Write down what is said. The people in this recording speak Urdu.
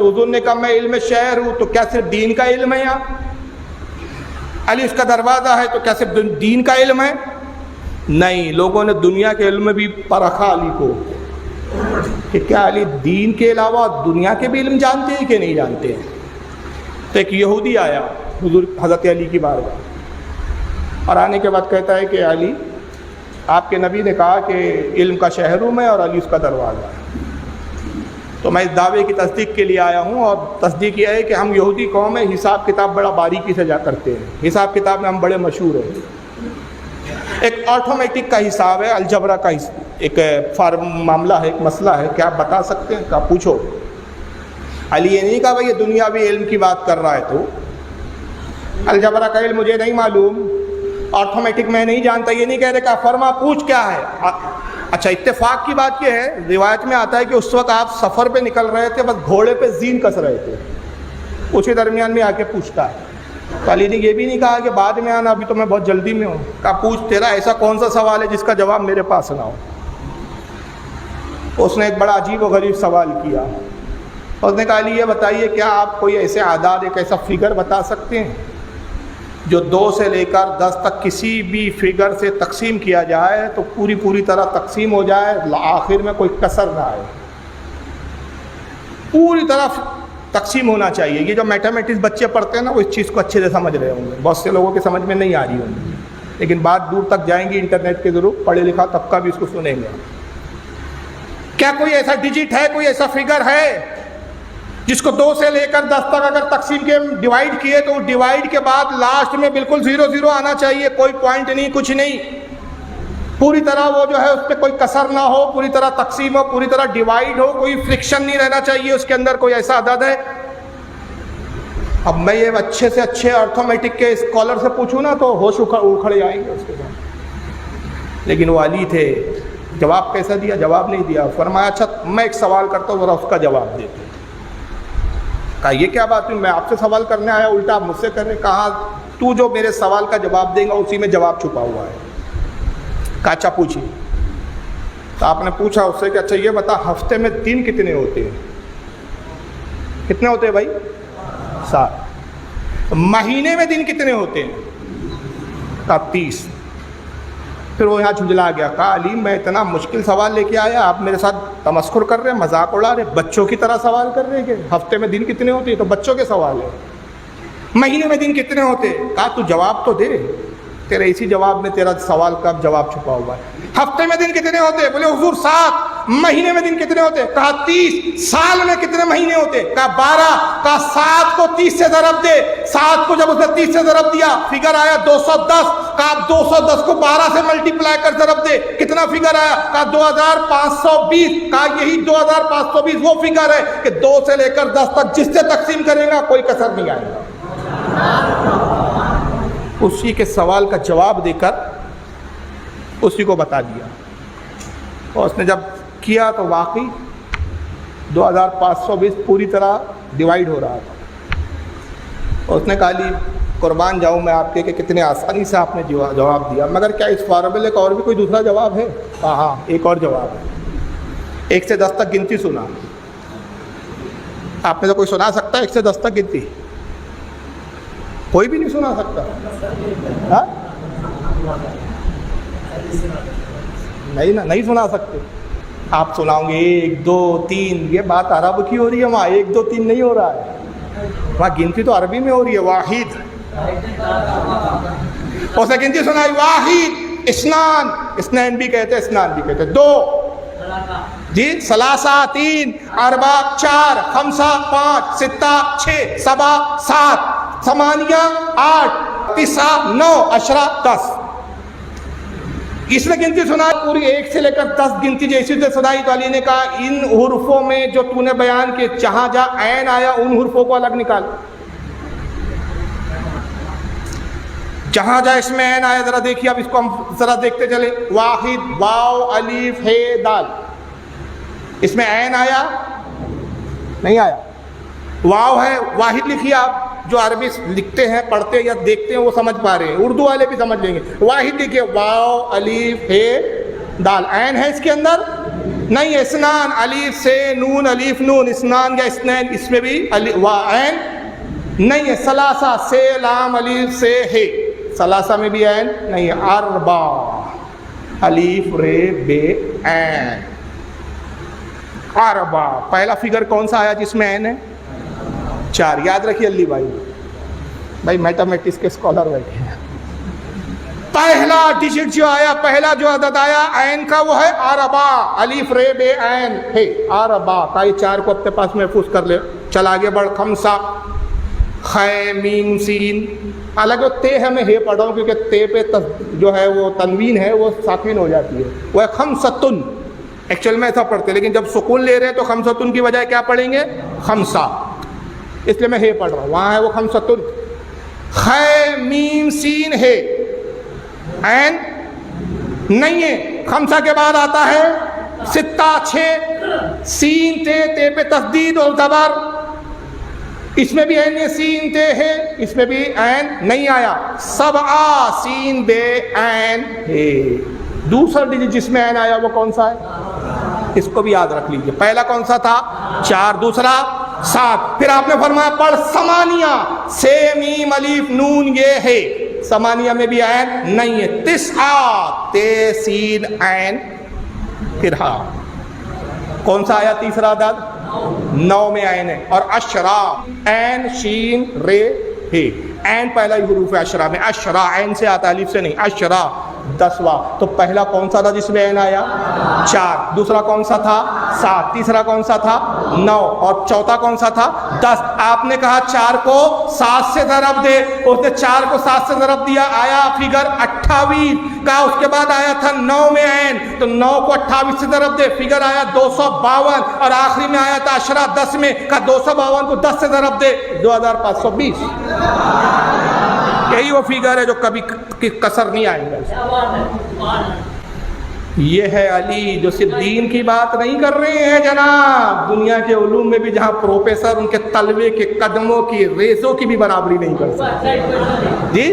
تو حضور نے کہا میں علم شہر ہوں، تو کیا صرف دین کا علم ہے یہاں؟ علی اس کا دروازہ ہے، تو کیا صرف دین کا علم ہے؟ نہیں، لوگوں نے دنیا کے علم میں بھی پرکھا علی کو کہ کیا علی دین کے علاوہ دنیا کے بھی علم جانتے ہیں کہ نہیں جانتے ہیں۔ تو ایک یہودی آیا حضور حضرت علی کی بارگاہ، اور آنے کے بعد کہتا ہے کہ علی، آپ کے نبی نے کہا کہ علم کا شہر ہوں میں اور علی اس کا دروازہ ہے، تو میں اس دعوے کی تصدیق کے لیے آیا ہوں، اور تصدیق یہ ہے کہ ہم یہودی قوم ہیں، حساب کتاب بڑا باریکی سے جا کرتے ہیں، حساب کتاب میں ہم بڑے مشہور ہیں۔ ایک آٹومیٹک کا حساب ہے، الجبرا کا ایک معاملہ ہے، ایک مسئلہ ہے، کیا آپ بتا سکتے ہیں؟ کیا پوچھو۔ علی یہ نہیں کہا بھائی یہ دنیاوی علم کی بات کر رہا ہے، تو الجبرا کا علم مجھے نہیں معلوم، آٹومیٹک میں نہیں جانتا، یہ نہیں کہہ رہے کہ فرما پوچھ کیا ہے۔ اچھا، اتفاق کی بات یہ ہے، روایت میں آتا ہے کہ اس وقت آپ سفر پہ نکل رہے تھے، بس گھوڑے پہ زین کس رہے تھے، اسی درمیان میں آ کے پوچھتا ہے۔ تو علی نے یہ بھی نہیں کہا کہ بعد میں آنا، ابھی تو میں بہت جلدی میں ہوں۔ کہا پوچھ، تیرا ایسا کون سا سوال ہے جس کا جواب میرے پاس نہ ہو؟ اس نے ایک بڑا عجیب و غریب سوال کیا، اس نے کہا علی یہ بتائیے کیا آپ کوئی ایسے اعداد، ایک ایسا فگر بتا سکتے ہیں جو 2 سے لے کر 10 تک کسی بھی فگر سے تقسیم کیا جائے تو پوری طرح تقسیم ہو جائے، آخر میں کوئی کسر نہ آئے، پوری طرح تقسیم ہونا چاہیے۔ یہ جو میتھمیٹکس بچے پڑھتے ہیں نا، وہ اس چیز کو اچھے سے سمجھ رہے ہوں گے، بہت سے لوگوں کے سمجھ میں نہیں آ رہی ہوں گی، لیکن بات دور تک جائیں گی، انٹرنیٹ کے ضرور پڑھے لکھا طبقہ بھی اس کو سنیں گے۔ کیا کوئی ایسا ڈیجٹ ہے، کوئی ایسا فگر ہے جس کو 2 سے لے کر 10 تک اگر تقسیم کے ڈیوائیڈ کیے تو ڈیوائیڈ کے بعد لاسٹ میں بالکل 0 آنا چاہیے، کوئی پوائنٹ نہیں، کچھ نہیں، پوری طرح وہ جو ہے اس پہ کوئی کسر نہ ہو، پوری طرح تقسیم ہو، پوری طرح ڈیوائیڈ ہو، کوئی فرکشن نہیں رہنا چاہیے اس کے اندر، کوئی ایسا عدد ہے؟ اب میں یہ اچھے سے اچھے ارتھمیٹک کے اسکالر سے پوچھوں نا تو ہوش اکھڑ جائیں گے اس کے بعد، لیکن وہ علی تھے۔ جواب کیسا دیا؟ جواب نہیں دیا، فرمایا اچھا میں ایک سوال کرتا ہوں، ذرا اس کا جواب دیتے۔ کہا یہ کیا بات ہے، میں آپ سے سوال کرنے آیا، الٹا آپ مجھ سے کر رہے۔ کہا تو جو میرے سوال کا جواب دے گا اسی میں جواب چھپا ہوا ہے۔ کہا اچھا پوچھیے۔ تو آپ نے پوچھا اس سے کہ اچھا یہ بتا ہفتے میں دن کتنے ہوتے ہیں؟ کتنے ہوتے ہیں بھائی؟ 7۔ مہینے میں دن کتنے ہوتے ہیں؟ کہا 30۔ پھر وہ یہاں جھنجلا گیا، کہا علی میں اتنا مشکل سوال لے کے آیا، آپ میرے ساتھ تمسخر کر رہے ہیں، مذاق اڑا رہے، بچوں کی طرح سوال کر رہے ہیں کہ ہفتے میں دن کتنے ہوتے ہیں، تو بچوں کے سوال ہے، مہینے میں دن کتنے ہوتے ہیں؟ کہا تو جواب تو دے، تیرے اسی جواب میں تیرا سوال کا جواب چھپا ہوا ہے۔ ہفتے میں دن کتنے ہوتے؟ بولے حضور 7۔ مہینے میں دن کتنے ہوتے؟ کہا 30۔ سال میں کتنے مہینے ہوتے؟ کہا 12۔ کہا 7 کو 30 سے ضرب دے۔ 7 کو جب اس نے 30 سے ضرب دیا فگر آیا 210۔ کہا 210 کو 12 سے ملٹیپلائی کر ضرب دے، کتنا فگر آیا؟ کہا 2520۔ کہا یہی 2520 وہ فگر ہے کہ 2 سے لے کر 10 تک جس سے تقسیم کرے گا کوئی کسر نہیں آئے گا۔ اسی کے سوال کا جواب دے کر اسی کو بتا دیا، اور اس نے جب کیا تو واقعی 2520 پوری طرح ڈیوائیڈ ہو رہا تھا۔ اور اس نے کہا علی قربان جاؤں میں آپ کے کہ کتنے آسانی سے آپ نے جواب دیا، مگر کیا اس فارمولے کا اور بھی کوئی دوسرا جواب ہے؟ ہاں ایک اور جواب ہے، 1 سے 10 تک گنتی سنا۔ آپ میں سے کوئی سنا سکتا ہے 1 سے 10 تک گنتی؟ کوئی بھی نہیں سنا سکتا؟ ہاں نہیں سنا سکتے۔ آپ سناؤں گے 1 2 3، یہ بات عرب کی ہو رہی ہے، وہاں 1 2 3 نہیں ہو رہا ہے، وہاں گنتی تو عربی میں ہو رہی ہے۔ واحد، اسے گنتی سنائی، واحد، اسنان، اسنین بھی کہتے، اسنان بھی کہتے، 2 جی، ثلاثہ 3، اربع 4، خمسہ 5، ستہ 6، سبع 7، ثمانیہ 8، تسعہ 9، عشرہ 10۔ اس نے گنتی سنائی پوری 1 سے لے کر 10 گنتی جیسی سے سنائی، تو علی نے کہا ان حرفوں میں جو تو نے بیان کیے جہاں جہاں عین آیا ان حرفوں کو الگ نکال، جہاں جہاں اس میں عین آیا ذرا دیکھیے، اب اس کو ہم ذرا دیکھتے چلے۔ واحد، واو، الف، ہے، دال، اس میں عین آیا نہیں آیا؟ واو ہے، واحد لکھیے، آپ جو عربی لکھتے ہیں پڑھتے ہیں یا دیکھتے ہیں وہ سمجھ پا رہے ہیں، اردو والے بھی سمجھ لیں گے۔ واحد لکھیے، واو، الف، ہے، دال، عین ہے اس کے اندر نہیں اسنان الف سے نون الف نون اسنان یا اسنین اس میں بھی و عین نہیں ہے. ثلاثہ سے لام الف سے ہے ثلاثہ میں بھی عین نہیں ہے. اربع الف رے بے عین اربع. پہلا فگر کون سا آیا جس میں عین ہے؟ 4. یاد رکھیے علی بھائی میتھمیٹکس کے اسکالر بیٹھے ہیں. پہلا ڈیجٹ جو آیا پہلا جو عدد آیا عین کا وہ ہے اربع الف رے بے عین ہے اربع کا. یہ 4 کو اپنے پاس محفوظ کر لے. چل آگے بڑھ. خمسہ خے میم سین الگ تے ہے میں ہے پڑھ رہا ہوں کیونکہ تے پہ جو ہے وہ تنوین ہے وہ ساکن ہو جاتی ہے. وہ ہے خمسۃن. ایکچوئل میں ایسا پڑھتے لیکن جب سکون لے رہے ہیں تو خمسۃن کی بجائے کیا پڑھیں گے؟ خمسہ. اس لیے میں ہے پڑھ رہا ہوں. وہاں ہے وہ خمسۃن. خے میم سین ہے عین نہیں ہے. خمسہ کے بعد آتا ہے ستہ 6 سین تے پہ تسدید اور زبر. اس میں بھی عین سین تے ہے اس میں بھی عین نہیں آیا. سبعہ سین بے عین ہے. دوسرا ڈیجٹ جس میں عین آیا وہ کون سا ہے؟ اس کو بھی یاد رکھ لیجیے. پہلا کون سا تھا؟ 4. دوسرا 7. پھر آپ نے فرمایا پڑھ ثمانیہ سے میم الف نون یہ ہے. ثمانیہ میں بھی عین نہیں ہے. تسعہ تے سین عین پھر ہاں. کون سا آیا تیسرا عدد؟ 9 میں عین ہے. اور اشرا عین شین رے ہے. عین پہلا ہی حروف ہے اشرا میں. اشرا عین سے آتا الف سے نہیں. اشرا 10واں. تو پہلا کون سا تھا جس میں عین آیا؟ 4. دوسرا کون سا تھا؟ 7. تیسرا کون سا تھا؟ 9. اور چوتھا کون سا تھا؟ 10. آپ نے کہا 4 کو 7 سے ضرب دے. اس نے 4 کو 7 سے ضرب دیا. آیا فگر 28 کا. اس کے بعد آیا تھا 9 میں عین. تو 9 کو 28 سے ضرب دے. فگر آیا 252. اور آخری میں آیا تھا اشرا 10 میں کا. 252 کو 10 سے ضرب دے 2520. یہی وہ فگر ہے جو کبھی کسر نہیں آئے گا. یہ ہے علی جو صرف دین کی بات نہیں کر رہے ہیں جناب. دنیا کے علوم میں بھی جہاں پروفیسر ان کے طلبے کے قدموں کی ریسوں کی بھی برابری نہیں کر سکتے. جی